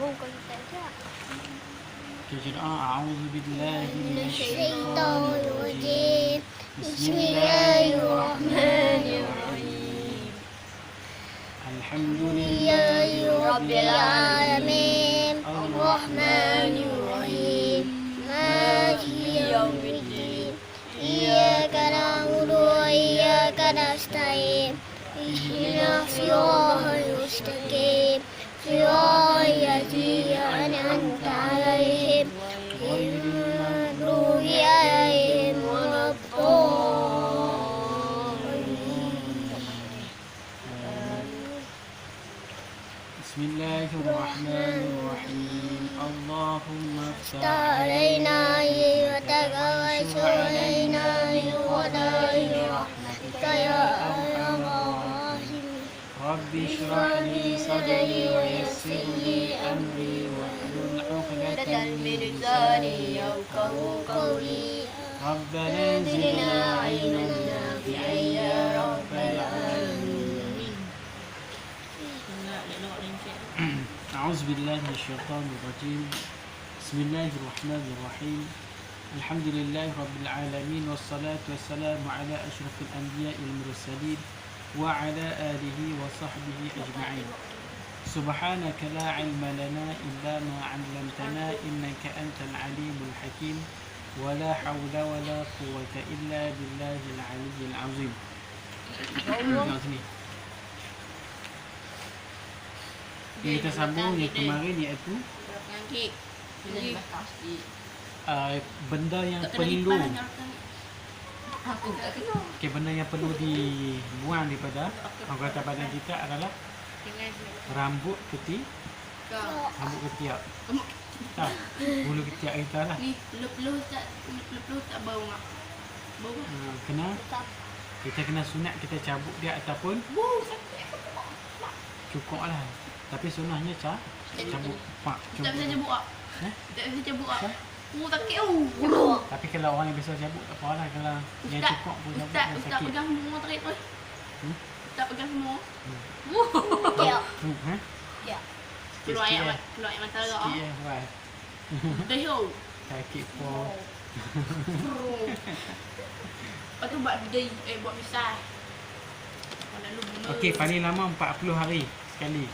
bukan kita aja. Kita doa a'udzubillahi Minasyaitonirrajim. Bismillahirrahmanirrahim. Alhamdulillahi Rabbil alamin. Ar-Rahmanir-Rahim. Maliki yaumiddin. Iyyaka na'budu wa iyyaka nasta'in. Ihdinas siratal mustaqim. Siratal ladzina an'amta 'alaihim ghairil maghdubi 'alaihim waladdallin. Bismillahirrahmanirrahim. Allahumma افتح علينا وتغوث علينا بقضاء رحمتك يا أرحم الراحمين. Rabbi shrah li sadri wa yassir li amri wahlul 'uqdatam min lisani yafqahu qawli. Rabbana zidna 'ilman nafi'an ya rabbal alamin. A'udzu billahi minasyaitonir rajim. Bismillahirrahmanirrahim. Alhamdulillahi rabbil alamin wassalatu wassalamu ala asyrafil anbiya'i wal mursalin wa ala alihi wa sahbihi ajma'in. Subhanaka la 'ilma lana illa ma 'allamtana innaka antal alimul hakim. Wa la hawla wa la quwwata illa billahil 'aliyyil 'azim. Kita sambung yang kemarin iaitu benda yang perlu benda yang perlu dibuang daripada anggota badan kita adalah rambut ketiak. Rambut ketiak. Tak, bulu ketiak kita lah. Ni peluh tak bau mak. Bau. Kita kena sunat, kita cabut dia ataupun cukup lah. Tapi sunahnya cabut pak. Tak bisa cabut ah. Tak bisa cabut ah. Sakit Tapi kalau orang yang biasa cabut tak apalah, kalau yang cukup pun cabut Ustaz sakit. pegang semua tarik tu. Ustaz pegang semua. Ya. Ha? Keluar air mata lah. Sikit je, buat. Dah yo. Sakit pun. Lepas tu buat bidai, buat misai. Mana lu guna. Okey, paling lama 40 hari sekali.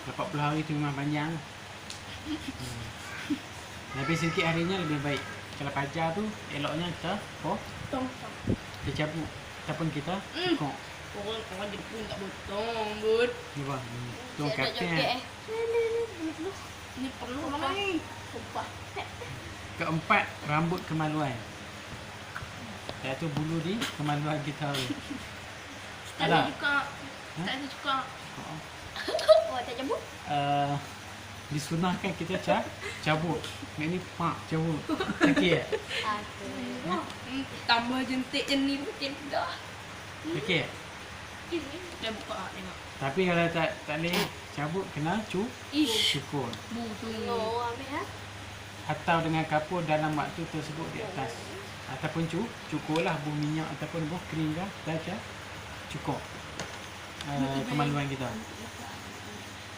40 hari tu memang panjang. Lebih sikit harinya lebih baik. Kalau pajar tu eloknya kita Tong. kita cabut ataupun kita cukup. Orang Jepun tak potong, bud. Ni bang. Tu kata Ni perlu ramai. Sumpah. keempat, rambut kemaluan. Iaitu bulu di kemaluan kita tu. Tak ada juga. Tak ada juga. Oh, tak cabut? Disunahkan kita cabut. Yang ni pak cabut. Okey. Tambah jentik je ni mungkin dah. Okey. Dah buka tengok. Tapi kalau tak boleh cabut, kena cukur. Oh, ambil ha? Atau dengan kapur dalam waktu tersebut di atas. Ataupun cukurlah buah minyak ataupun buah kering ke, kita cukur kemaluan kita.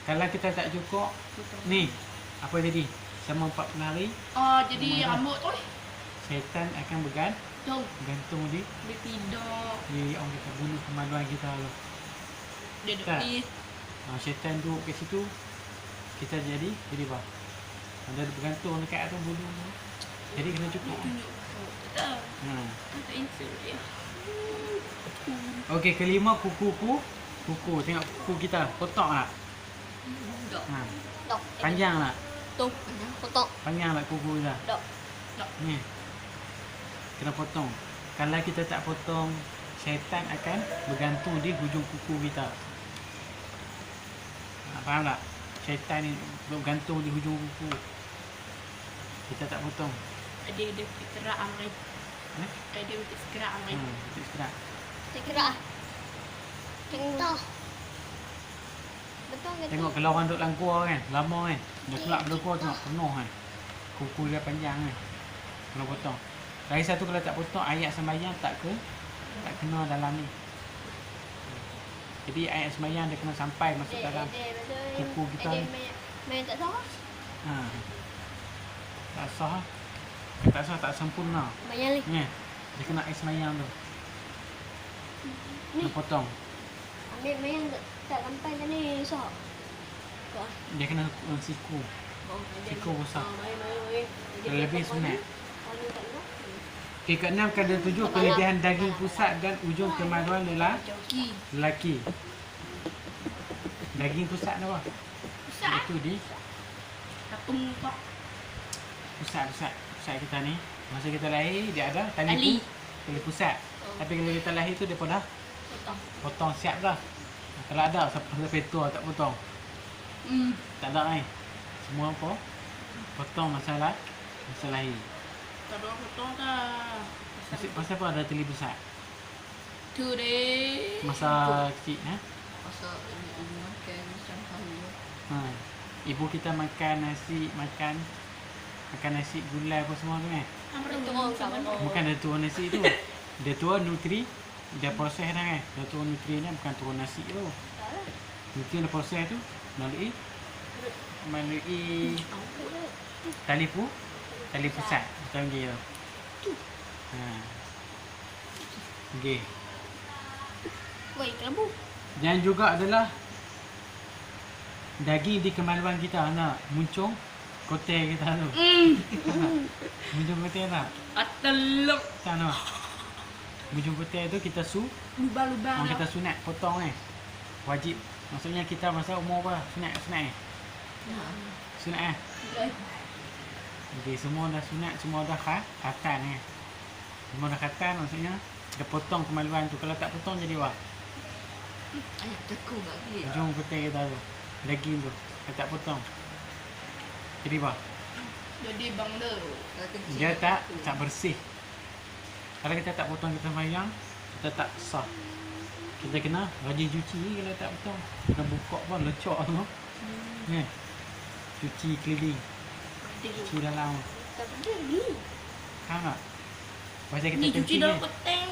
Kalau kita tak cukur, ni apa jadi? Selama 40 hari Oh, jadi rambut tu syaitan akan bergantung di dia tidur. orang kita, bulu kemaluan kita tu. Dia Tak. duduk. Syaitan duduk kat situ, kita jadi apa? Ada bergantung dekat atas bulu tu. Jadi kena cukur. Tak. Ha. Tak insert dia. Okey, kelima kuku. Tengok kuku kita, kotak tak? Tak. Ha. Dok. Panjang tak? Tu. Potong. Panjang tak kuku kita? Dok. Ni. Kena potong. Kalau kita tak potong, syaitan akan bergantung di hujung kuku kita. Faham tak? Syaitan ni bergantung di hujung kuku. Kita tak potong. Dia kerak amri. Dia untuk kerak amri. Betul sekarang. Saya kira ah. Tengok. Betul ke? Tengok kalau orang duduk dalam gua kan, lama kan. Dia keluar dalam gua tengok penuh kan. Kuku dia panjang kan. Kena potong. Lagi satu, kalau tak potong, ayat sembahyang tak kena dalam ni. Jadi ayat sembahyang dia kena sampai masuk dalam kuku kita ni. Main tak sah. Ha. Tak sah. Tak sah, tak sempurna. Bayang ni. Ni. Dia kena ayat sembahyang tu. Ni. Dia potong. Ambil main tak sampai ke ni sah. Kau. Dia kena siku. Siku besar. Lebih sunat. Okey, keenam kandungan 7 kelebihan daging pusat dan ujung kemaluan lelaki. Daging pusat apa? Pusat. Itu di Kapung kok. pusat kita ni. Masa kita lahir dia ada tali pusat. Tapi kalau kita lahir tu dia pun dah potong siap dah. Kalau ada sampai tua tak potong. Tak ada ni. Semua apa? Potong masa lahir. Tak ada potong dah. Pasal apa ada tali pusat? Tu deh. Masa kecil Pasal ibu makan macam tahu. Ibu kita makan nasi gulai apa semua tu Bukan dia turun nasi tu. Dia turun nutri, dia proses dah Dia turun nutrien bukan turun nasi tu. Nutrien dia proses tu melalui tali pusat. Kita panggil tu. Okey. Woi, kelabu. Dan juga adalah daging di kemaluan kita nak muncung kotel kita tu. Muncung kotel tak? Atelok. Tak nak. Muncung kotel tu kita Lubang-lubang. kita sunat potong Wajib. Maksudnya kita masa umur apa? Sunat Sunat Okey, semua dah sunat, semua dah khatan Semua dah khatan maksudnya dia potong kemaluan tu. Kalau tak potong jadi apa? Ayah tekuk kat dia. Ujung kotel kita tu. Daging tu. Kalau tak potong jadi apa? Jadi bangda. Dia tak bersih. Kalau kita tak potong kita sembahyang, kita tak sah. Kita kena rajin cuci kalau tak potong. Kena buka pun lecok tu. Ni. Cuci keliling. Cuci dalam. Tak ada lagi. Faham tak? Pasal kita Ni cuci kencing dalam peteng.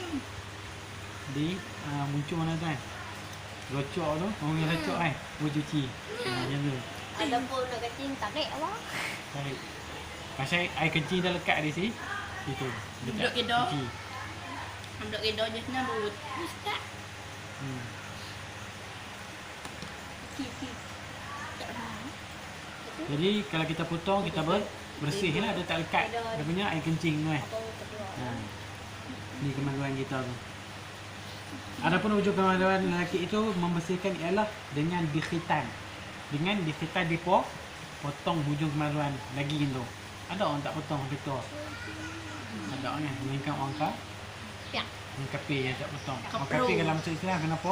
di muncul mana tu Lecok tu. Orang yang lecok Boleh cuci. Macam tu. Ada pun nak kencing tarik awak. Baik. Pasal air kencing dah lekat di sini. Itu. Dia Duduk tak kedok. cuci. Ambil kedok je senang buat. Ustaz. Kiki. Jadi kalau kita potong kita bersih lah. Dia tak lekat. Dia punya air kencing tu Apa kedua? Ni kemaluan kita tu. Adapun wujud kemaluan lelaki itu membersihkan ialah dengan dikhitan. Dengan dikhitan potong hujung kemaluan daging tu. Ada orang tak potong betul. Ada orang melainkan orang Ya. orang kafir yang tak potong. Orang Kapro. kafir dalam masuk Islam kenapa?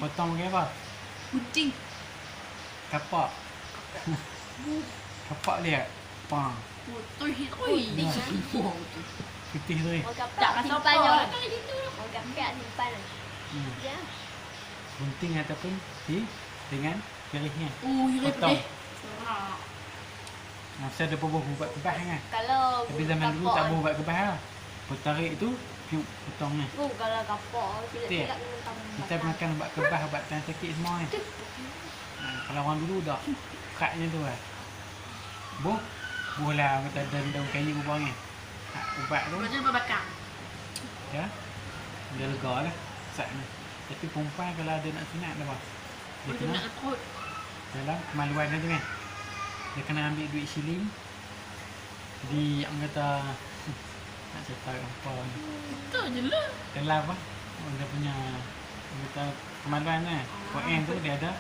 Potong pakai apa? Kucing. Kapak. Kapak dia. Pang. Putih oi. Putih tu. Orang Tak kapak rasa simpan je. apa. Orang kapak simpan. Ya. Gunting ataupun dengan kerihnya. Hidup Potong. deh. Masa ada bubuh ubat kebas kan. Kalau Tapi zaman dulu tak bubuh ubat kebas lah. Tarik tu, potong ni. Kalau kapak Betul. tidak minta. Kita makan ubat kebas, ubat tahan sakit semua ni. Kalau orang dulu dah kraknya tu lah. Buh lah kata daun kayu buang ni. Ubat tu, Lepas tu bakar. ya. Dia lega lah. Sat ni. Tapi perempuan kalau ada nak sunat dah apa? Dia Lepas tu kena nak ketut. dalam kemaluan dia tu kan. Dia kena ambil duit shilling. Orang kata nak cerita apa ni. Betul je lah. Dalam apa? Dia punya orang kata kemaluan kan. Koin tu dia ada.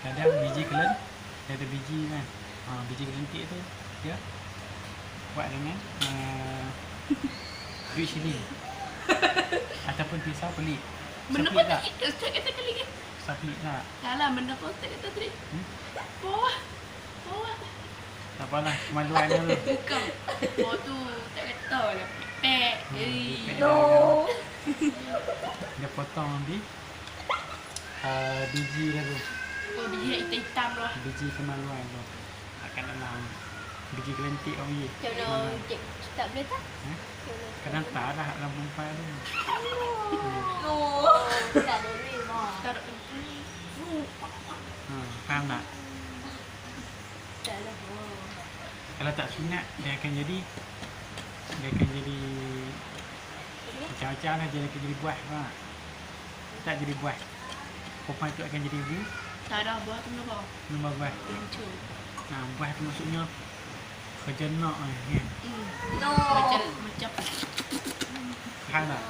Kadang biji kelen, dia ada biji kan. Biji kelentik tu dia buat dengan duit shilling. Ataupun pisau pelik. Benda Sapit pun tak? tak kita Ustaz kata kali kan. Sapit tak? Salah benda pun Ustaz kata tadi. Bawah. Bawah. Tak apalah, kemaluan dia tu. Bukan. Bawah tu tak kata lah. Pepek. Pepek No. Dia potong di biji dia tu. Oh biji hitam-hitam lah. Biji kemaluan tu. Akan dalam. Biji kelentik oh ye. Macam mana cik tak boleh tak? Eh? Kadang tak lah rambut pai tu. Oh, tak ada ni mah. Taruh ni. Faham tak? Tak lah. Kalau tak sunat dia akan jadi macam-macam lah, dia akan jadi buah, faham tak? Tak jadi buah. Perempuan tu akan jadi ibu, Tak ada buah tu nak bawa. nombor buah. Hancur. Buah tu maksudnya kerja nak kan. No. Macam Faham tak?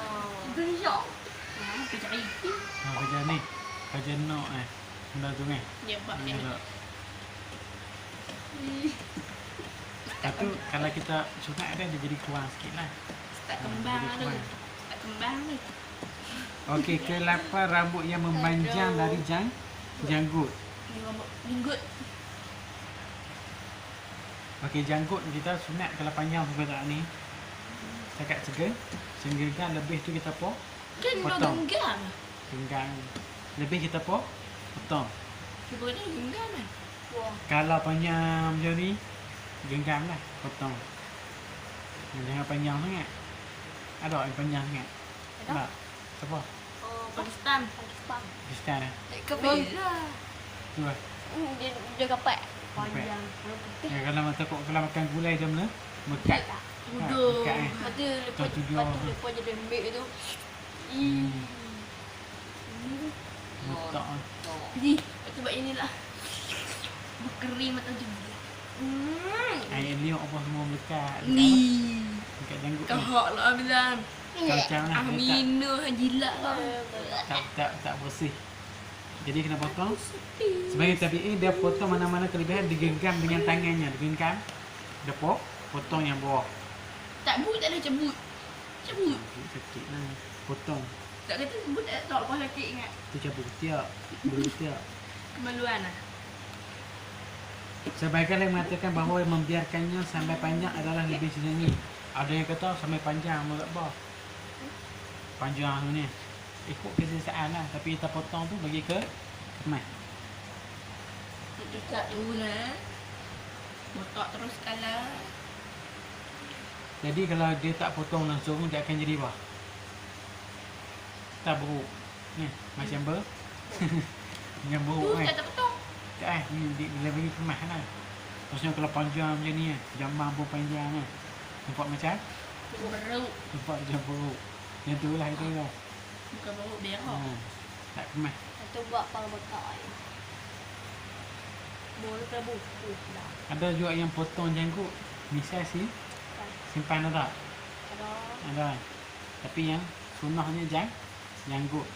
Genjok. kerja air. Kerja ni, kerja nak benda tu kan. Dia buat Benda ni. tu. Lepas tu kalau kita sunat dia jadi kurang sikit lah. Tak kembang Jadi tu. kurang. Tak kembang ni. Okey, ke-8 rambut yang memanjang dari janggut. Ni rambut linggut. Okey, janggut kita sunat kalau panjang sampai tak ni. Cakap senggang lebih tu kita Kan dah potong. genggam. Senggang lebih kita potong. Cuba ni genggam kan. Wah. Kalau panjang macam ni, genggam lah, potong. Jangan panjang sangat. Ada yang panjang sangat. Ada? Tak? Siapa? Oh, Pakistan. Pakistan. Kristan lah. Kebeza. Tu lah. Dia kapat. Panjang. Kalau putih. Kalau kalau makan gulai jam ni, mekat. Bodoh. Mekat Lepas tu lepas Tu tujuh. lepas jadi lembik tu. Metak. Ni, aku buat inilah. Berkering mata juga. Air liuk apa semua melekat. Ni. Dekat janggut ni. Kahak lah bilang. Kacang lah. dia Amina jilat lah. tak bersih. Jadi kena potong. Sebagai tabi'i dia potong mana-mana kelebihan digenggam dengan tangannya. Digenggam. Dia potong yang bawah. Tak but tak ada cabut. Cabut. Sakit lah. Potong. Tak kata sebut tak lepas sakit ingat. Tu cabut tiap. Bulu tiap. Kemaluan lah. Sebagian yang mengatakan bahawa yang membiarkannya sampai panjang adalah lebih senang. Ada yang kata sampai panjang tak apa. Panjang tu ni. Ikut keselesaan lah. Tapi kita potong tu bagi ke kemas. Tak dulu lah. Botak terus kalah. Jadi kalau dia tak potong langsung dia akan jadi apa? Tak beruk. Ni macam macam Tu beruk kan. tak potong. Tak ni dia bagi kemas lah. Maksudnya kalau panjang macam ni jambang pun panjang kan. Nampak macam? Beruk. Nampak macam beruk. Yang tu lah itu lah. Bukan beruk berak. Tak kemas. Itu buat para bekal. Boleh ke buku dah. Ada juga yang potong janggut. Misal simpan ada tak? Ada. Ada. Tapi yang sunnahnya janggut.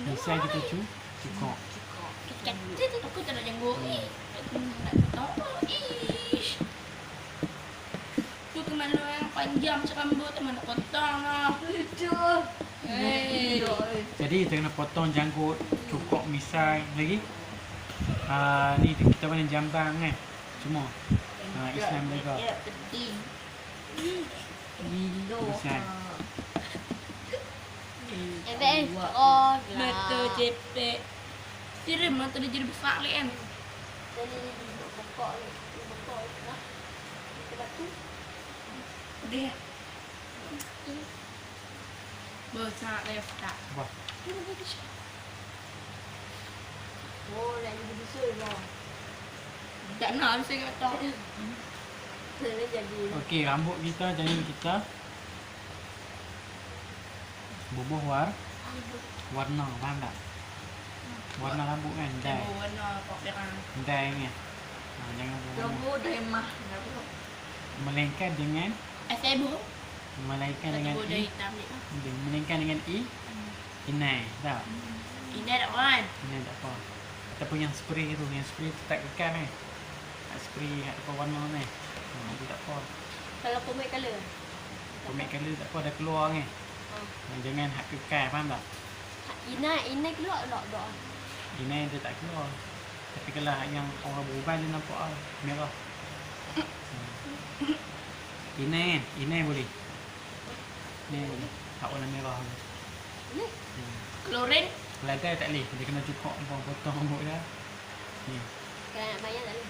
Misal kita cukup. Kata aku tak nak janggut ni. Aku nak potong. Ish. Tu kemaluan yang panjang macam rambut tak nak potong lah. Betul. Hei. Jadi kita kena potong janggut, cukup misai lagi. Ni kita mana jambang kan. Semua. Islam juga. Ya, penting. Misai. Oh, Mata cepek. Tirim mata dia jadi besar lagi kan. Jadi bekal ni. Bekal lah. Kita tu. Dia. Besar dia tak. Apa? Oh, dah jadi besar dah. Tak nak saya kata. Dia jadi. Okey, rambut kita jadi kita bubuh warna, faham tak? Warna rambut kan, dye. Warna kok dia kan. Dye kan. Jangan bubuh. Rambut dah emah. Melainkan dengan Asaibu. melainkan dengan Rambut dah i, hitam ni. melainkan dengan inai, tak? Ini ada kan? Inai tak apa. Ataupun yang spray tu tu tak kekal kan. Tak spray kat apa warna ni. Itu tak apa. Kalau pomade color. Pomade colour tak apa, dah keluar kan. Jangan hak kekal, faham tak? Inai keluar tak? Inai dia tak keluar. Tapi kalau hak yang orang berubah dia nampak merah. Inai kan? Inai boleh. Ni hak warna merah tu. Ni. Klorin. Kalau dye tak boleh. Dia kena cukup potong rambut dia. Ni. Kalau nak bayar tak boleh.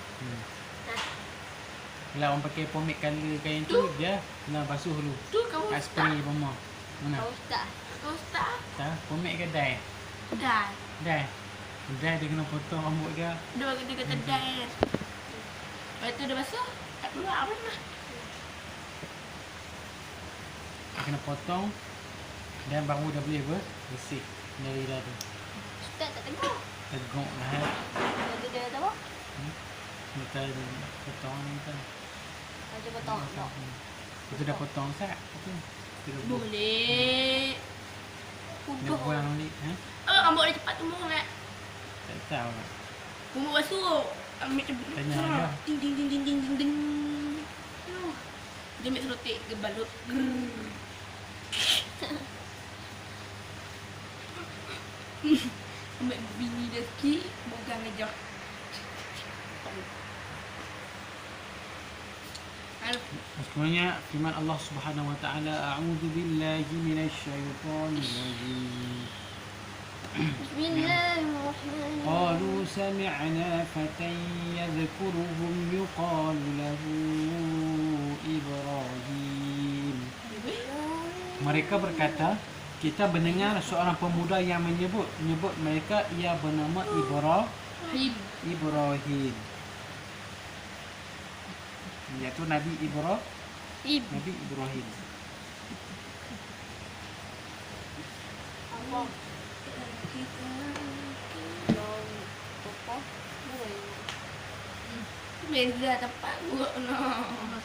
Kalau orang pakai pomade color kain tu, dia kena basuh dulu. Tu kamu Kat ustaz. spray pomade. Mana? Kau ustaz. Kau ustaz. Tak, pomade ke dye? Dah. Dye. Dye dia kena potong rambut ke? Dia kata dah. Lepas tu dia basuh. Tak keluar pun lah. Dia kena potong. Dan baru dah boleh bersih dari dah tu. Ustaz tak tengok. Teguk lah. Lepas tu dia kata apa? Kita potong ni kan. Macam potong. Itu dah potong sat. Itu. Kita Boleh. Dia buang balik. Rambut dia cepat tumbuh nak. Tak tahu lah. Rambut basuh. Ambil cepat. Tanya dia. Ding ding ding ding ding ding ding. Dia ambil selotik. Dia balut. Ambil bini dia sikit. Bogang aja. Sebenarnya firman Allah Subhanahu wa taala, a'udzu billahi minasyaitonir rajim. Bismillahirrahmanirrahim. Qalu sami'na fatan yadhkuruhum yuqalu lahu Ibrahim. Mereka berkata, kita mendengar seorang pemuda yang menyebut mereka ia bernama Ibrahim. Iaitu Nabi Ibrahim. Allah. Beza tempat gua nak.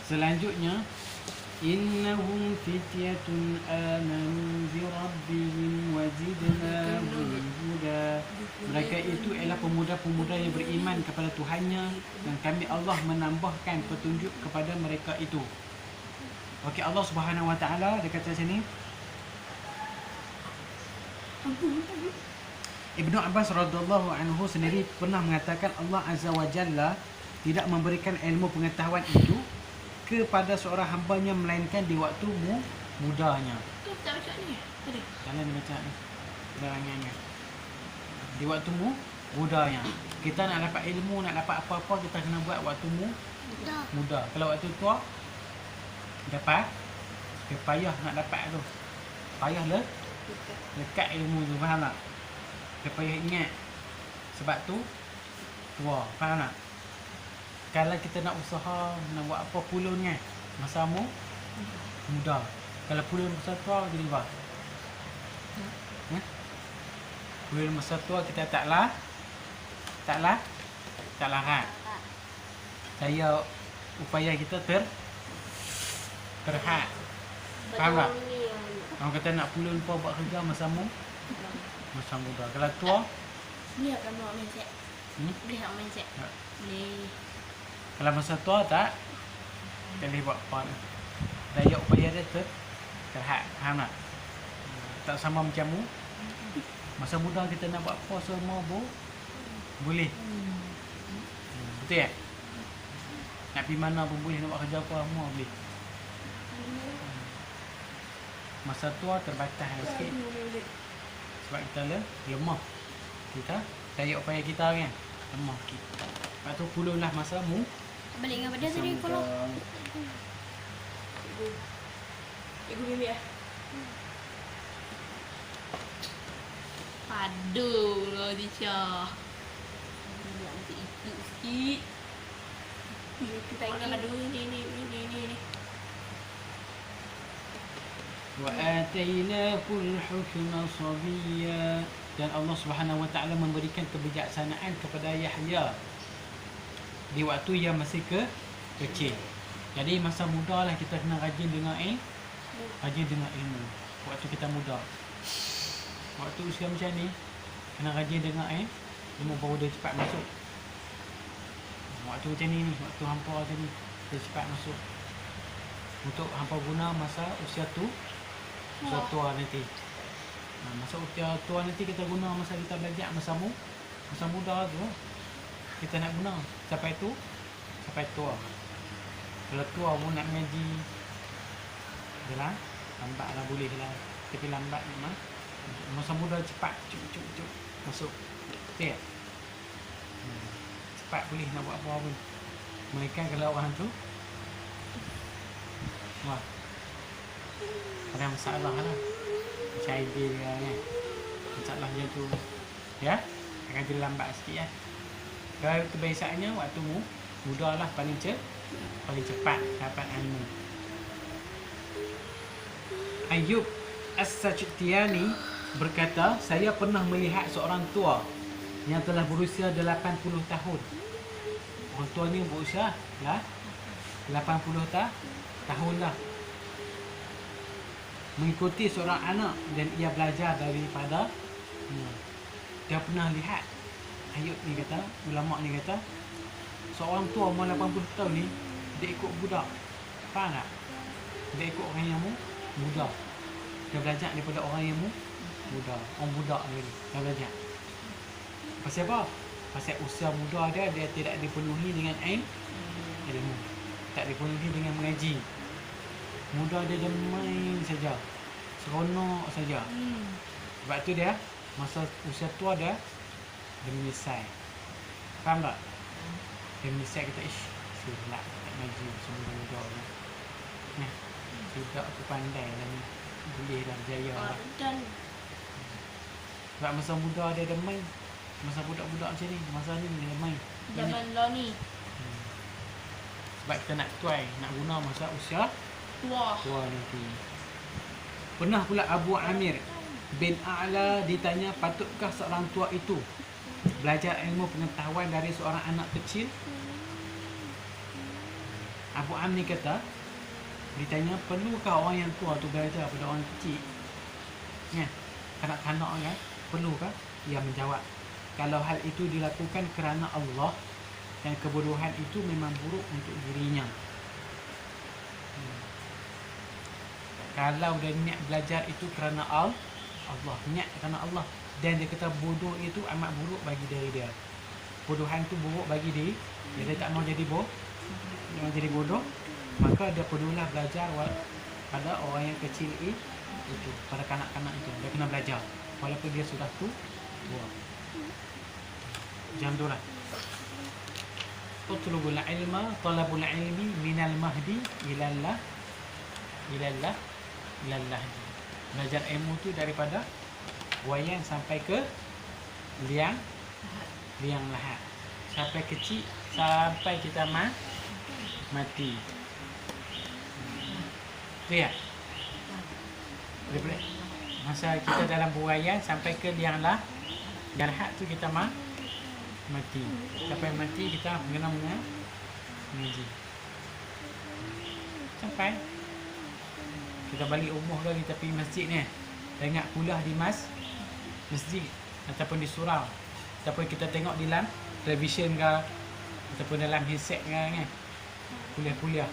Selanjutnya, innahum fityatun amanu bi rabbihim wa zidnahum huda. Mereka itu ialah pemuda-pemuda yang beriman kepada Tuhannya dan kami Allah menambahkan petunjuk kepada mereka itu. Okey, Allah Subhanahu wa taala dia kata sini, Ibnu Abbas radhiyallahu anhu sendiri pernah mengatakan Allah Azza wa Jalla tidak memberikan ilmu pengetahuan itu kepada seorang hambanya melainkan di waktu mudanya. Tu tak baca ni. Tadi. Jangan dibaca ni. Barangannya. Di waktu mudanya. Kita nak dapat ilmu, nak dapat apa-apa kita kena buat waktu muda. Kalau waktu tua dapat dia payah nak dapat tu. Payah lekat ilmu tu, faham tak? Dia payah ingat. Sebab tu tua, faham tak? Kalau kita nak usaha, nak buat apa pulun kan, masa muda. Kalau pulun masa tua, jadi apa? Pulun masa tua kita tak larat. Saya upaya kita terhad. Faham tak? Orang kata nak pulun apa buat kerja masa muda. Kalau tua, Ni akan bawa mindset. Boleh tak mindset? Ya. Boleh. kalau masa tua tak boleh buat apa ni. Daya upaya dia terhad. Faham tak? Tak sama macam masa muda kita nak buat apa semua boleh. Betul ya? Nak pergi mana pun boleh, nak buat kerja apa semua boleh. Masa tua terbatas sikit. Sebab kita lemah. Kita daya upaya kita kan lemah sikit. Lepas tu pulanglah masa Balik dengan pada tadi kalau Cikgu bimbing lah. Padu lah teacher. Yang itu sikit. Kita ingat padu ni. wa atainahul hukma sabiyya, dan Allah Subhanahu wa taala memberikan kebijaksanaan kepada Yahya di waktu yang masih kecil. Jadi masa muda lah kita kena rajin dengar ilmu. Waktu kita muda. Waktu usia macam ni kena rajin dengar ilmu baru dia cepat masuk. Waktu macam ni, waktu hampa tadi dia cepat masuk. Untuk hampa guna masa usia tua nanti. Masa usia tua nanti kita guna masa kita belajar masa muda tu. Kita nak guna sampai tua. Kalau tua pun nak mengaji, adalah lambatlah boleh lah. Tapi lambat memang. Masa muda cepat, cuk masuk. Betul tak? Cepat boleh nak buat apa pun. Mereka kalau orang tu wah, ada masalah lah. Macam idea dia kan. Masalah dia tu ya, akan jadi lambat sikit ya. Kalau kebiasaannya waktu muda lah paling cepat dapat ilmu. Ayub As-Sajtiani berkata, saya pernah melihat seorang tua yang telah berusia 80 tahun. Orang tua ni berusia lah 80 tahun lah. Mengikuti seorang anak dan ia belajar daripada dia pernah lihat. Ayub ni kata, ulama ni kata, seorang tua umur 80 tahun ni dia ikut budak. Faham tak? Dia ikut orang yang muda. Dia belajar daripada orang yang muda. Orang budak ni dia belajar. Pasal apa? Pasal usia muda dia tidak dipenuhi dengan ilmu. Tak dipenuhi dengan mengaji. Muda dia main saja. Seronok saja. Sebab tu dia masa usia tua dia menyesal. Faham tak? Dia menyesal kata, silap tak ngaji semua muda ni. Nah, budak aku pandai lah ni. Boleh dah berjaya lah. Sebab masa muda dia main. Masa budak-budak macam ni, masa ni dia main. Zaman lo ni Sebab kita nak tuai, nak guna masa usia tua nanti. Pernah pula Abu Amir bin A'la ditanya, patutkah seorang tua itu belajar ilmu pengetahuan dari seorang anak kecil? Abu Amir kata, ditanya, perlukah orang yang tua tu belajar pada orang kecil? Ya, kanak-kanak kan, perlukah? Ia menjawab, kalau hal itu dilakukan kerana Allah dan kebodohan itu memang buruk untuk dirinya. Kalau dia niat belajar itu kerana Allah, niat kerana Allah, dan dia kata bodoh itu amat buruk bagi diri dia. Bodohan itu buruk bagi dia tak mau jadi bodoh, maka dia perlulah belajar pada orang yang kecil itu, pada kanak-kanak itu. Dia kena belajar walaupun dia sudah tua. Jam tu lah. Utlubul ilma, talabul ilmi minal mahdi ilallah. Belajar ilmu tu daripada wayan sampai ke liang lahat. Sampai kecil, sampai kita mati. Tu ya? Boleh. Masa kita dalam buayan sampai ke liang lahat tu kita mati. Sampai mati kita kena mengaji. Sampai kita balik rumah ke, kita pergi masjid ni, tengok kuliah di masjid ataupun di surau, ataupun kita tengok di dalam televisyen ke ataupun dalam headset ke kan, kuliah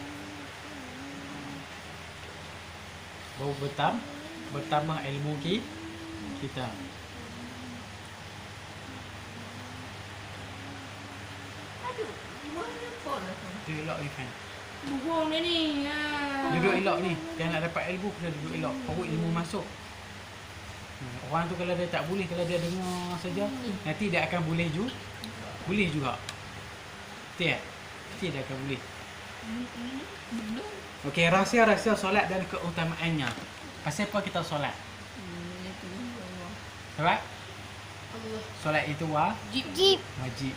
baru bertambah ilmu kita. Duduk elok ni kan. buhung dia ni. Duduk elok ni. Dia nak dapat ilmu kena duduk elok. Baru ilmu masuk. Orang tu kalau dia tak boleh, kalau dia dengar saja, nanti dia akan boleh juga. Betul tak? Nanti dia akan boleh. Okey, rahsia-rahsia solat dan keutamaannya. Pasal apa kita solat? Sebab solat itu wajib.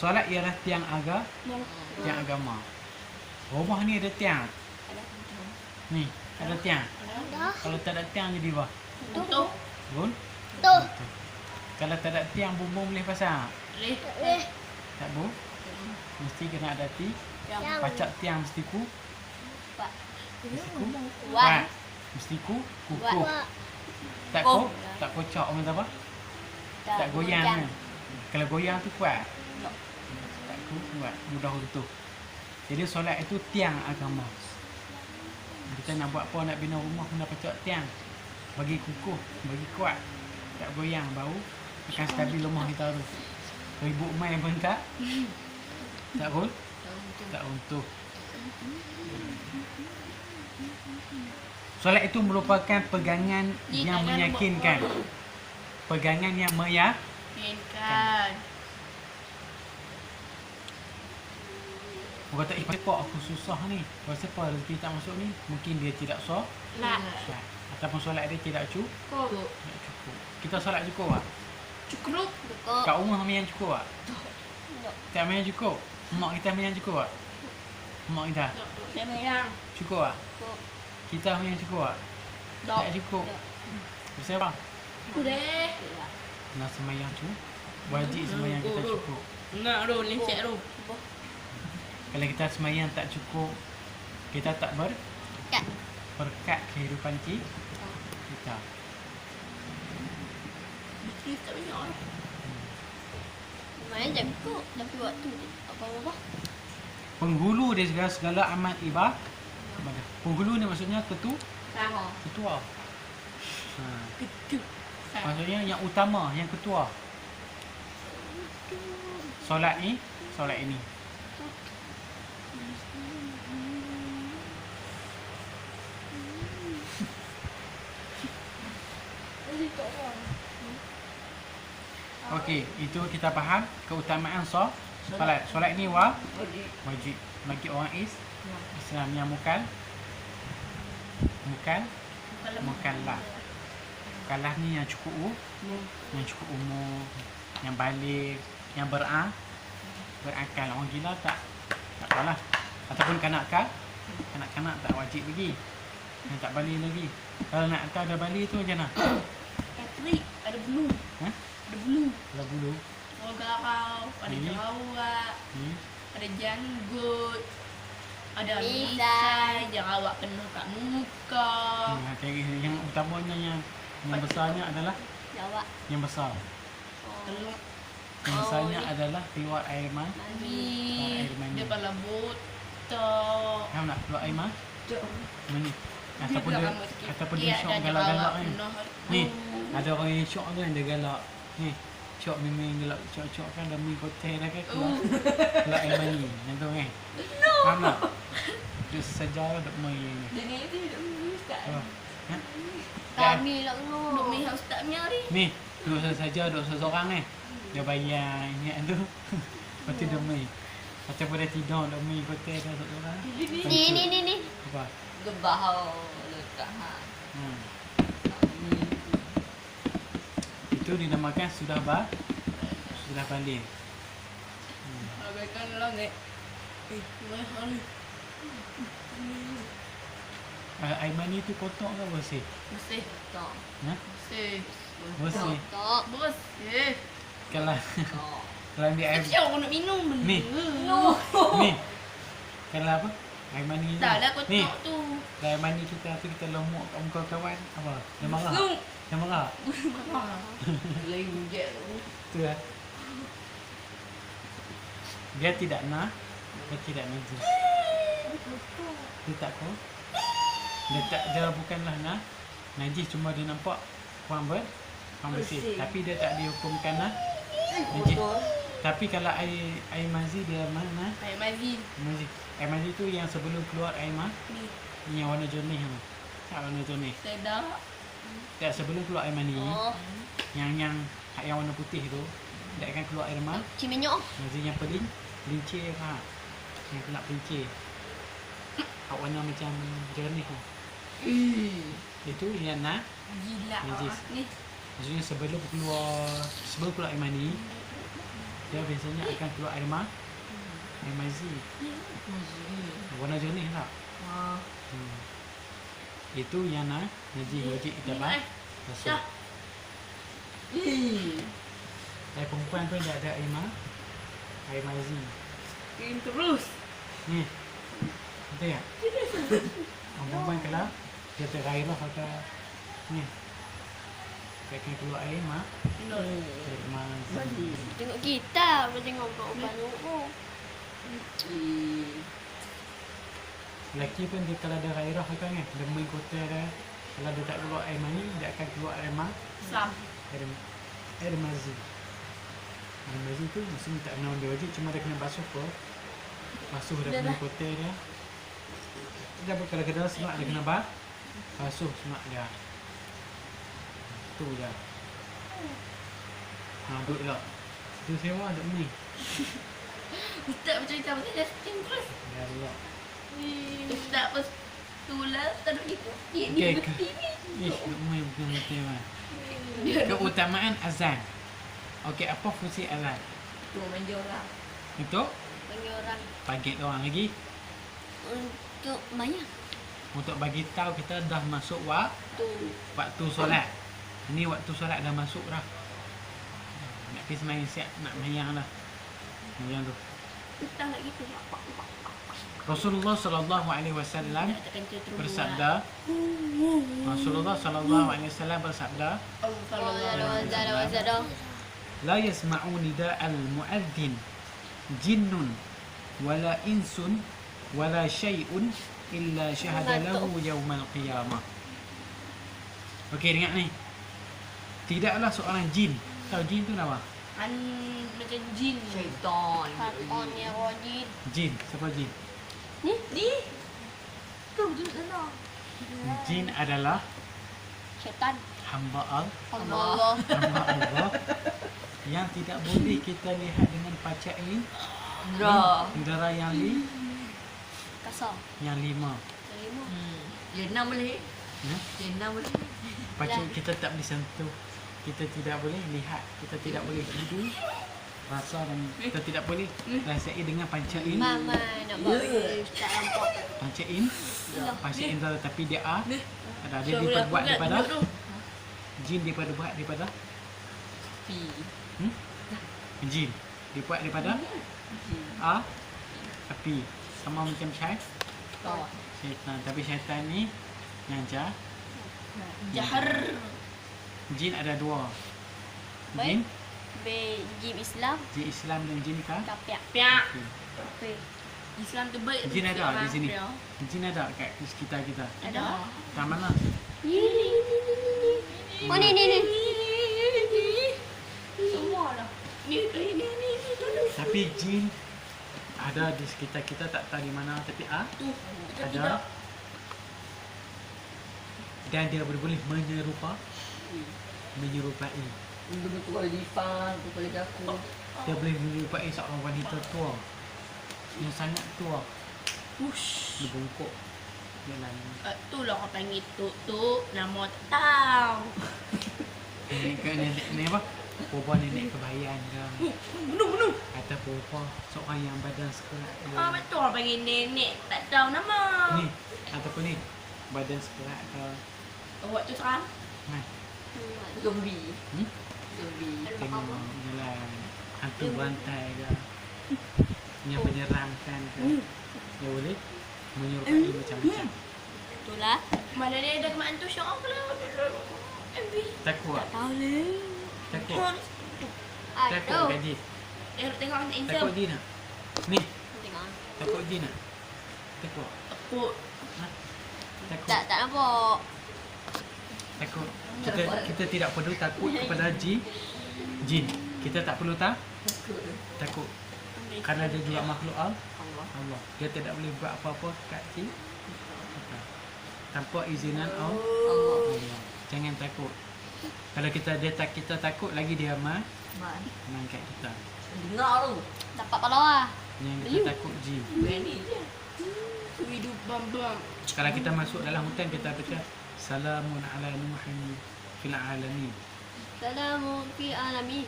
Solat ialah tiang agama. Rumah ni ada tiang. Ni, ada tiang. Kalau tak ada tiang jadi apa? Bun? Kalau tak ada tiang, bumbung boleh pasang? Tak bu? Mesti kena ada pacak tiang mesti kuat. Mesti kukuh. Tak kocak orang kata apa? Tak goyang kan? Kalau goyang tu kuat. Tak kuat, mudah runtuh. Jadi solat itu tiang agama. Kita nak buat apa, nak bina rumah, kena pacak tiang. Bagi kukuh, bagi kuat. Tak goyang, baru akan stabil rumah kita tu. Ibu mai pun tak runtuh. Solat itu merupakan pegangan yang meyakinkan pegangan yang Inkan. Orang kata, kenapa aku susah ni? Kenapa rezeki tak masuk ni? Mungkin dia tidak solat. Ataupun solat dia tidak cukup. Kita solat cukup tak? Cukup. Cukup. Kat rumah kami yang cukup tak? Tak. Tak kami yang cukup? Mak kita kami yang cukup tak? Mak kita Saya merang. cukup tak? Cukup. Kita kami yang cukup tak? Dok. Tak cukup. Tak. Pasal apa? Boleh. Nak semayang tu wajib semayang kita cukup. Nak ru, lincik ru. Kalau kita semayang tak cukup, kita tak Kat. berkat kehidupan kita. Bisnes tak banyak. Lumayan cukup. Tapi waktu dia apa-apa. Penghulu dia segala amal ibadah. Penghulu ni maksudnya ketua. Ha. Ketuk. Maksudnya yang utama, yang ketua. Solat ni, solat ini. Okey, itu kita faham keutamaan solat. Solat ni wajib bagi orang Islam yang mukallaf. Mukallaf ni yang cukup umur, yang balik, yang berakal. Orang gila tak apalah. Ataupun kanak-kanak tak wajib lagi. Yang tak balik lagi. Kalau nak hantar ada balik tu macam mana? Patrick, ada blue. Ha? Ada blue. Kalau bulu. Orang garau, ada Ini. jerawat, ada janggut, ada Misai. misai, jerawat penuh kat muka. Yang utamanya yang besarnya adalah Jawab. yang besar. Telur Yang besarnya adalah keluar air mani. mani, Air mani. dia kepala botak. Faham tak? Keluar air mani. Ataupun Dia dia, rambut sikit. ataupun Dia dia syok ada galak-galak jerawat kan. penuh. Ni, ada orang yang syok tu yang dia galak. Ni, syok memang galak. Syok kan demi kotel dah kan keluar. Keluar air mani. Yang tu kan. Faham tak? Dia sejarah duk main ni. Dia ni ustaz. Oh. Ha? Kami lah Duk main ustaz punya hari. Ni, duduk saja, duduk seseorang ni. Dia bayar ingat tu. Lepas tu dia main. Macam pada tidur, dia main kotel dah seseorang. Ni. Apa? Gebah letak ha. Itu dinamakan sudah balik. Abaikan langit. Mahal. Air mani tu kotor ke bersih? Bersih. Tak. Ha? Bersih. Bersih. Tak. Bersih. Kalau kalau ambil air Siapa nak minum benda? Ni. No. ni. Kalau apa? Air mani ni. Tak lah Ni. kotak tu. Kalau air mani kita tu kita lomok kat muka kawan apa? Dia marah. Zoom. Dia marah. Lain hujat tu. Tu lah. Dia tidak nak. Dia tidak najis. Dia tak kau. Dia bukanlah najis, cuma dia nampak kurang bersih. Tapi dia tak dihukumkan najis. Tapi kalau air mazi dia mana? Air mazi. Mazi. Air mazi tu yang sebelum keluar air Ni. yang warna jernih tu. Tak warna jernih. Sedap. Tak sebelum keluar air mani. Oh. Yang warna putih tu, dia akan keluar air Cimenyok. mazi yang pelincir ha. Yang kena pelincir. Warna macam jernih tu. Itu yang Gila. najis. Ni. Maksudnya sebelum keluar air mani, dia biasanya akan keluar air mazi. Warna jernih tak? Itu yang najis wajib kita basuh. Air perempuan pun tak ada air mazi. Kirim terus. Ni. Betul tak? Orang perempuan kalau dia tergairah atau ni. Dia akan keluar air mazi. Tengok kita, tengok mak tu. Lelaki pun dia kalau ada gairah kan dia main kotor dah. Kalau dia tak keluar air mani, dia akan keluar air Sam. air mazi. Air mazi tu mesti tak kena ambil wajib, cuma dia kena basuh ke. Basuh dah punya kotor dia. Dia kalau kedal semak dia kena basuh semak dia. Tu je. Duduk lah. Itu sewa duduk ni. Ustaz bercerita pasal Justin terus. Ya Allah. Ustaz pas tulah tak ada gitu. Dia Okey. ni TV. Ish, umai bukan betul mah. Keutamaan azan. Okey, apa fungsi azan? Tu manja orang. Untuk Bagi orang bagi orang lagi untuk bayar untuk bagi tahu kita dah masuk waktu solat. Ini waktu solat dah masuk dah. Nak pergi sembahyang siap, nak mayang dah. Mayang tu. Ustaz lagi tu. Rasulullah sallallahu alaihi wasallam Takkan cerita bersabda. Rasulullah sallallahu alaihi wasallam bersabda, la yasma'u nida'al mu'adzin jinnun wala insun wala syai'un illa syahada lahu yaumal qiyamah. Okey, dengar ni. Tidaklah seorang jin. Tahu jin tu apa? Macam jin. Syaitan. Syaitan yang rajin. Jin. Siapa jin? Ni Tu duduk sana. Jin adalah syaitan. hamba Allah. hamba Allah yang tidak boleh kita lihat dengan panca indera Kasar. yang lima. Lima. Dia enam boleh. Ya? Dia enam boleh. Panca kita tak boleh sentuh. Kita tidak boleh lihat. Kita tidak boleh hidup. Rasa dan kita tidak boleh rasai dengan panca Mama nak bawa Ustaz nampak. panca indera, tapi dia ada Saya diperbuat buat daripada duduk tu. jin daripada Pi. jin dibuat daripada api, sama macam syaitan. Tapi syaitan ni yang Jahar. jin ada dua. Baik. Jin Jin Islam. jin Islam dan jin Kapiak. Piak. kafir. Islam tu baik. Jin ada di sini. Piak. Jin ada kat sekitar kita. Ada. Kat mana? Ni. Oh ni. Semua lah. Ni. Tapi jin ada di sekitar kita, tak tahu di mana, tapi Tu. Kita ada. tidak. Dan dia boleh menyerupai. Betul kalau Lifan, betul kalau aku. Dia boleh menyerupai seorang wanita tua yang sangat tua. Ush. Dia bongkok. Dia lain. Tu lah orang panggil tuk-tuk. Nama tak tahu. Nenek ni apa? Perempuan nenek kebayan ke? Bunuh. Atau perempuan seorang yang badan sekerat ke? Betul orang panggil nenek. Tak tahu nama. Ni, ataupun ni badan sekerat ke? Awak tu seram. Nah, Zombie. hmm? Zombie. Tengok jalan hantu bantai ke? Yang menyeramkan ke? Dia boleh menyerupai macam-macam. Itulah. Mana dia ada kemaan tu syok apa lah. Takut tak? Tahu le. Takut. Takut Aduh. kan Jin? Tengok anak Insam. Takut Jin tak? Ni, Tengok. takut Jin tak? Takut. Takut. Ha? Takut. Tak nampak. Takut. Kita tidak perlu takut kepada jin. Kita tak perlu takut. Kerana dia juga makhluk Allah. Dia tidak boleh buat apa-apa kat jin tanpa izinan Allah. Jangan takut. Kalau kita takut lagi dia main kat kita. Dengar tu. Dapat pahlawan. Yang kita takut jin. Berani je. Hidup bam-bam. Kalau kita masuk dalam hutan, kita baca Salamun ala Nuhin fil alamin. Salamu fi alamin.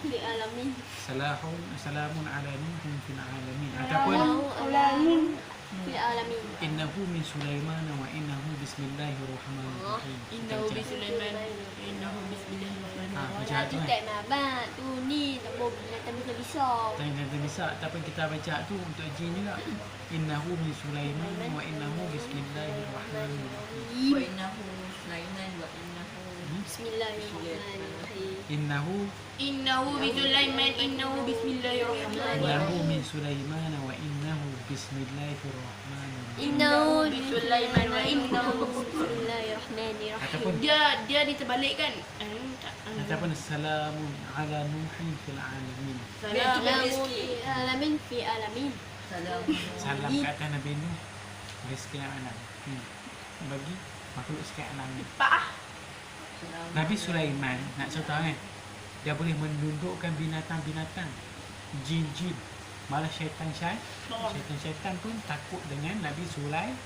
Fi alamin. Salamun ala Nuhin fil alamin. Ataupun Salamu alamin. Fi alamin. innahu min Sulaiman wa innahu bismillahirrahmanirrahim. Innahu bisulaiman. Innahu bismillahirrahmanirrahim. Baca tu kan. Tak mabat tu ni tak boleh tak bisa. Tanya bisa, ataupun kita baca tu untuk jin juga. Innahu min Sulaiman wa innahu bismillahirrahmanirrahim. Wa innahu Sulaiman wa innahu. Bismillahirrahmanirrahim. Innahu bisulaiman. Innahu bismillahirrahmanirrahim. Innahu min Sulaiman wa innahu bismillahirrahmanirrahim. Innahu bisulaiman wa innahu. Bismillahirrahmanirrahim. Ataupun Dia diterbalikkan. ataupun salamun ala Nuhin fil alamin. Salamu fi alamin fi alamin. Salam. Salam ke atas Nabi Nuh di sekian alam. Bagi makhluk sekian alam ni. Pak. Nabi Sulaiman nak cerita kan, dia boleh menundukkan binatang-binatang, jin-jin, malah syaitan pun takut dengan Nabi Sulaiman.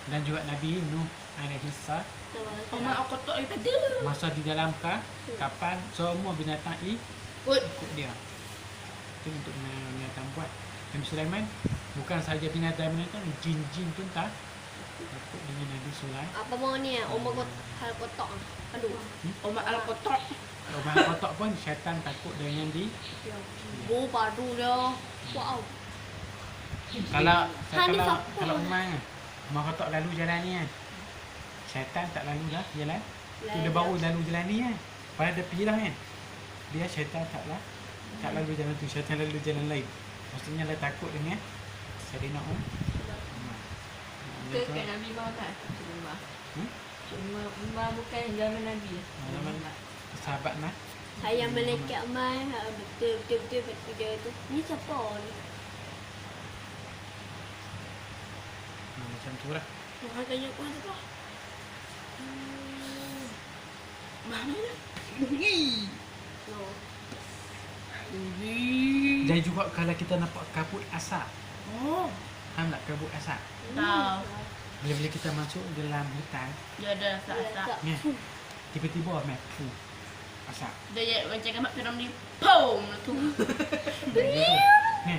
Dan juga Nabi Nuh alaihi salam, Mak aku tak daripada. masa di dalam kapal semua binatang Kot. ikut dia. Itu untuk binatang buat. Nabi Sulaiman bukan sahaja binatang-binatang, jin-jin pun takut dengan Nabi Sulaiman. Apa mau ni? Omong hal kotak. Aduh. Mak al-kotak. Orang kotak pun syaitan takut dengan dia. Oh, padu dia. Wow. Kalau Umar kotak lalu jalan ni kan, syaitan tak lalu dah jalan. Tu dia baru lalu jalan ni kan. Padahal dia pergi dah kan. Dia syaitan tak lalu jalan tu, syaitan lalu jalan lain. Maksudnya dia takut dengan Sayyidina Umar. Ke Nabi mau tak? Cuma. Cuma bukan zaman Nabi. Zaman sahabat nah. Saya malaikat mai betul dia tu. Ni siapa ni? Macam tu lah. Mak tanya aku apa? Mana dah? No. Dan juga kalau kita nampak kabut asap, Oh, faham tak kabut asap? tahu. Bila kita masuk dalam hutan, Dia ada asap-asap. ni tiba-tiba fuh asap. Dia macam gambar film di pom tu. Ni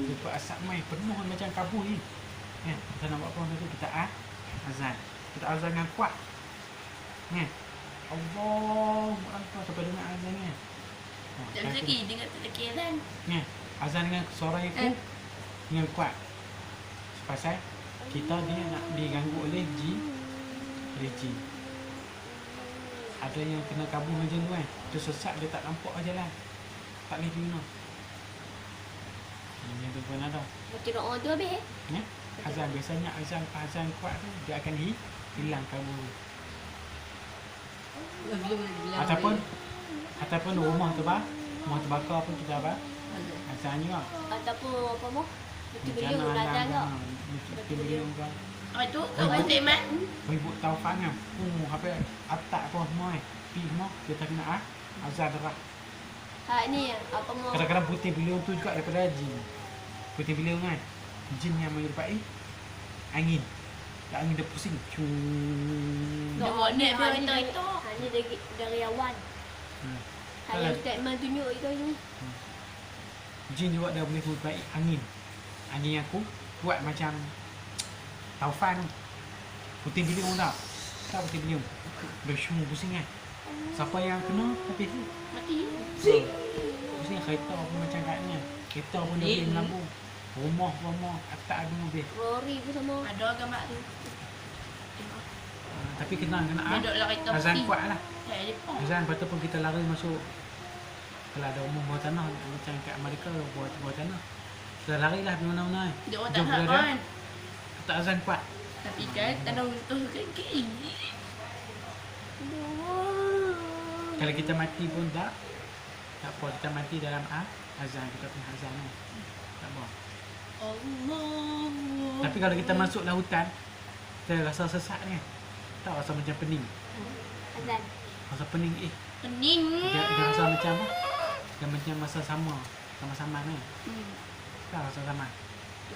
tiba asap mai penuh macam kabut ni. Ni kita nak buat apa tu, kita azan. Kita azan dengan kuat. Ni Allahu Akbar sampai dengar azan ni. Tak lagi dengar tak lagi kan. Ni azan dengan suara itu dengan kuat. Pasal kita dia nak diganggu oleh jin. Ada yang kena kabur macam tu kan. Dia sesat, dia tak nampak jalan. Tak boleh pergi mana. Yang tu pun ada. Macam doa tu habis. Ya? Azan biasanya azan kuat tu dia akan hilang kabur. Ataupun rumah terbakar pun kita apa? Azan juga. Ataupun apa mau? Betul-betul Bencana datang alam tak? betul-betul kan. Oh tu kau betul mat. Ibu taufan kan. Apa atak apa semua kan. Pi semua kita kena azan dah. Ha ni apa mau? Kadang-kadang putih beliung tu juga daripada jin. Putih beliung kan. Jin yang menyerupai angin. Angin dia pusing. Dia buat ni biar itu. Ha ni dari awan. Ha yang statement tunjuk itu ni. Jin juga dah boleh menyerupai angin. Angin yang kuat macam taufan tu. Putih beliung tak? Tak putih beliung. Dia pusing kan. Siapa yang kena habis tu? Mati. Pusing kereta pun macam kat ni. Kereta pun dia boleh melambung. Rumah atas ada habis. Rory pun sama. Ada gambar tu. Tapi kena Duduk lah kereta azan putih. kuat lah. Tak ada pun. Azan lepas tu pun kita lari masuk. Kalau ada rumah bawah tanah macam kat Amerika bawah tanah. Kita lari lah di mana-mana. Dia orang Jom tak nak berada. kan. Tak azan kuat. Tapi kan tak ada untuk kaki. Kalau kita mati pun tak apa, kita mati dalam azan, kita punya azan ni. Tak apa. Allah. Tapi kalau kita masuk lautan, kita rasa sesak ni. Tak rasa macam pening. Azan. Rasa pening Pening. dia rasa macam apa? Dia macam masa sama-sama ni. Tak rasa sama.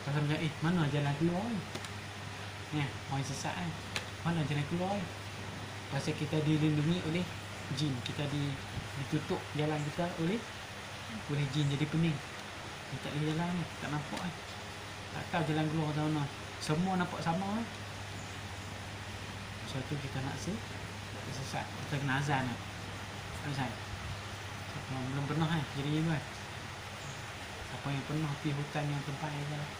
Rasa macam mana jalan keluar ni? Ni, orang sesak ni. Mana jalan keluar ni? Rasa kita dilindungi oleh jin. Kita ditutup jalan kita oleh jin, jadi pening. Dia tak boleh jalan ni, tak nampak kan. Tak tahu jalan keluar ke mana. Semua nampak sama kan. Sebab tu kita nak sesat. Kita kena azan kan. Azan. Siapa yang belum pernah kan, jadi ni kan. Siapa yang pernah pergi hutan yang tempat je lah.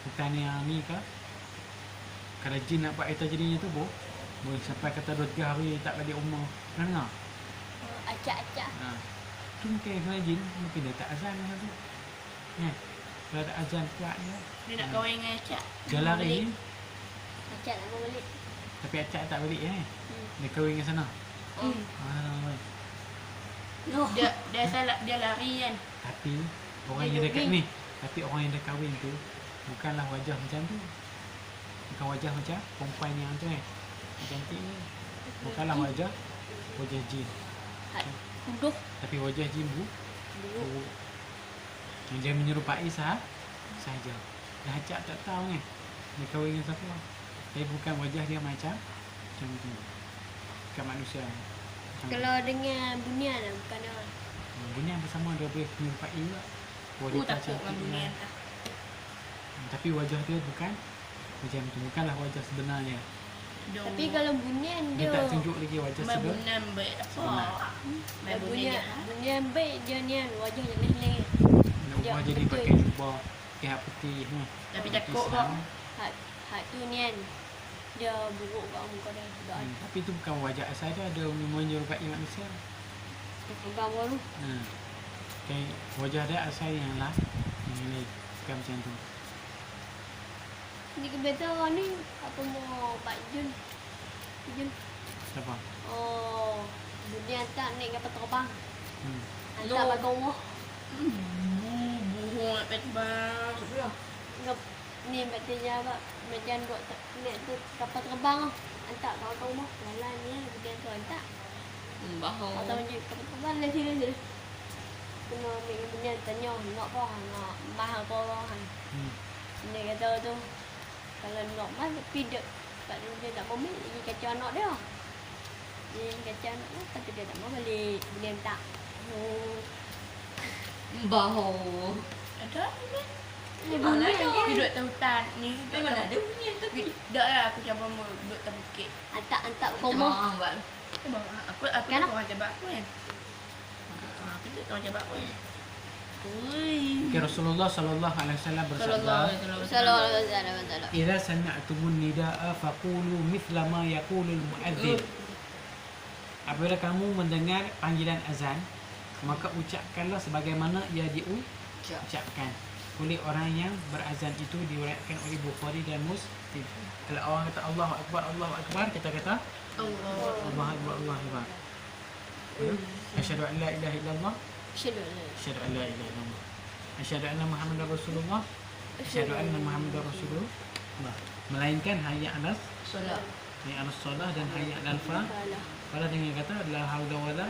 Hutan yang ni ke. Kalau jin nak buat kita jadinya tu boleh sampai kata 2-3 hari tak balik rumah. Pernah dengar? Acak-acak. Tu mungkin kena jin, mungkin dia tak azan macam tu. Ya. Kalau ada azan kuat dia. Dia nak kahwin dengan Acak. Dia lari ni, Acak nak mau balik. tapi acak tak balik Dia kahwin kat sana. Baik. No. Dia salah, dia lari kan. Tapi orang Dia yang dekat jogging. ni, tapi orang yang dah kahwin tu bukanlah wajah macam tu. Bukan wajah macam perempuan yang tu cantik ni. Bukanlah wajah jin. Kuduh. Tapi wajah jin buruk. Yang dia menyerupai sahaja. Dah Hajat tak tahu ni. Dia kahwin dengan siapa. Tapi bukan wajah dia macam tu. Bukan manusia. Macam Kalau dengan bunian lah, bukan orang. Bunian bersama dia boleh menyerupai juga. Aku takut dengan bunian lah. Tapi wajah dia bukan macam tu. Bukanlah wajah sebenarnya. Tapi kalau bunian Dia dia tak tunjuk lagi wajah Main sebenar. bunian baik Sebenar. apa. Main bunian. bunian baik dia ni wajah yang leh-leh. Nak ubah Dia jadi betul. pakai jubah pihak putih ni. Tapi Putih takut Islam. kok. Hak tu ni kan. Dia buruk kat muka dia. Dah Tapi tu bukan wajah asal dia. Dia menyerupai manusia. pegang baru. Okay. Wajah dia asal yang lah. Yang ni bukan macam tu. Ni kebetulan orang ni apa mau Pak Jun. Jun. Siapa? Oh, bunian tak naik kapal terbang. Hantar No. pakai rumah. Buhung nak terbang. Ngap ni batanya apa? Macam duk naik tu kapal terbang ah. Hantar pakai rumah. Jalan ni bunian tu hantar. Bahang. Atau macam kapal terbang lah sini. Kena ambil bunian tanya nak apa? Nak mahal apa orang. Dia kata tu kalau nak mahal tapi dia tak mau ambil dia kacau anak dia. Dia kacau anak dia kata dia tak mau balik. Bunian tak. Bahang. Ada ni. Dia Mana bunian ada? je. Dia duduk atas hutan ni. Memang ada bunian tu. Tak lah aku cabar mau duduk atas bukit. Hantar rumah. Bahang buat. Aku Kan? tak orang cabar aku kan. Aku tak orang cabar aku kan. Ui. Okay, Rasulullah sallallahu alaihi wasallam bersabda, Sallallahu alaihi wasallam. "Idza sami'tumun nidaa faqulu mithla ma yaqulu al-mu'adzin." Apabila kamu mendengar panggilan azan, maka ucapkanlah sebagaimana ia diucapkan oleh orang yang berazan. Itu diriwayatkan oleh Bukhari dan Muslim. Kalau orang kata Allahu Akbar, kita kata Allahu Akbar. Asyhadu an la ilaha illallah, asyhadu an la ilaha illallah, asyhadu anna Muhammadar Rasulullah, asyhadu anna Muhammadar Rasulullah. Melainkan hayya 'alas Solat. hayya 'alas solah dan hayya 'alal falah. Falah dengan kata la haula wala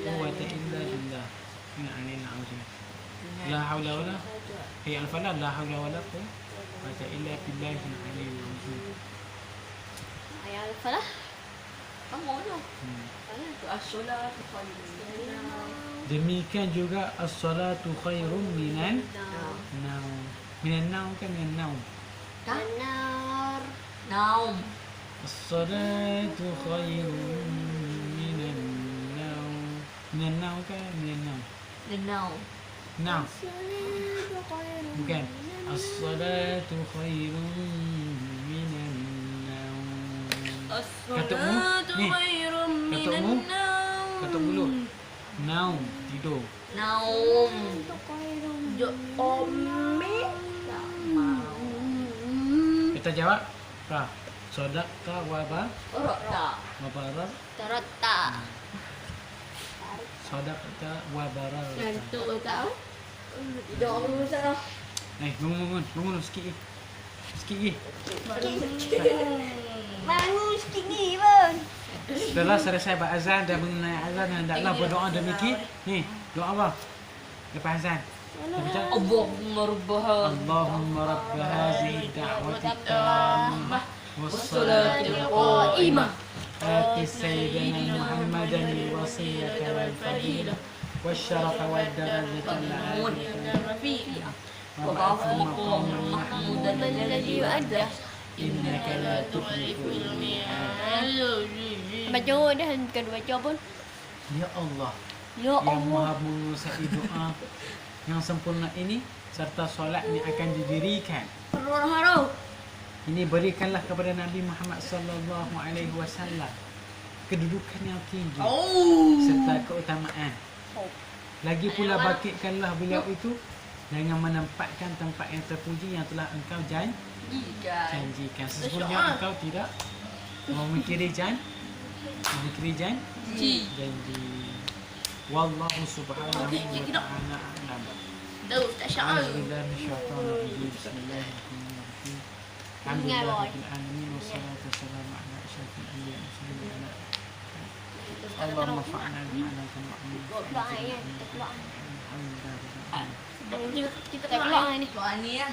quwwata illa billah. Ini alina auzu. La haula wala hayya 'alal falah, la haula wala quwwata illa billahil aliyyil azim. Ayat falah. Kamu tu. Tu as-solat tu Demikian juga as-salatu khairum minan naum. Minan naum kan minan naum. Benar. Naum. As-salatu khairum minan naum. Minan naum kan minan naum. Naum. Naum. Bukan. As-salatu khairum minan naum. As-salatu Ni. khairum Kata minan mu. Kata mulut. Naum, tidur. Naum. Jo ommi. Tak mau. Kita jawab. Sadaqta wa Orok tak? barar. Terata. Sadaqta wa barar. Ngantuk tahu. Tidak orang salah. Bangun sikit lagi. Sikit lagi. Bangun sikit ni bang. Setelah selesai berazan dan mengenai azan, hendaklah berdoa demikian. Ni, doa apa? Lepas azan. Dia baca, Allahumma rabbaha. Allahumma rabb hadhihi da'wati tammah Wassalatul wassalatu qa'imah. آتِ سيدنا محمدا الوسيلة والفضيلة والشرف والدرجة العالية وابعثه مقاما محمودا الذي يؤدى. إنك لا تخلف الميعاد. Baca dah kedua baca pun. Ya Allah, Ya yang Allah. maha menguasai doa yang sempurna ini serta solat ini akan didirikan. Haru. Ini berikanlah kepada Nabi Muhammad sallallahu alaihi wasallam kedudukan yang tinggi serta keutamaan. Lagi pula bangkitkanlah beliau itu dengan menempatkan tempat yang terpuji yang telah engkau janjikan. Sesungguhnya engkau tidak memikiri janji. Wallahu subhanahu wa ta'ala a'lam. Tahu tak syaal. A'udzubillahi minasyaitonir rajim. Bismillahirrahmanirrahim. Alhamdulillah boy. rabbil alamin wassalatu wassalamu ala asyrafil anbiya'i wal mursalin ala Allahumma fa'alna bima 'allamtana wa 'allimna. Doa ya, kita doa. Alhamdulillah rabbil alamin. Kita doa ini. Doa ni ya.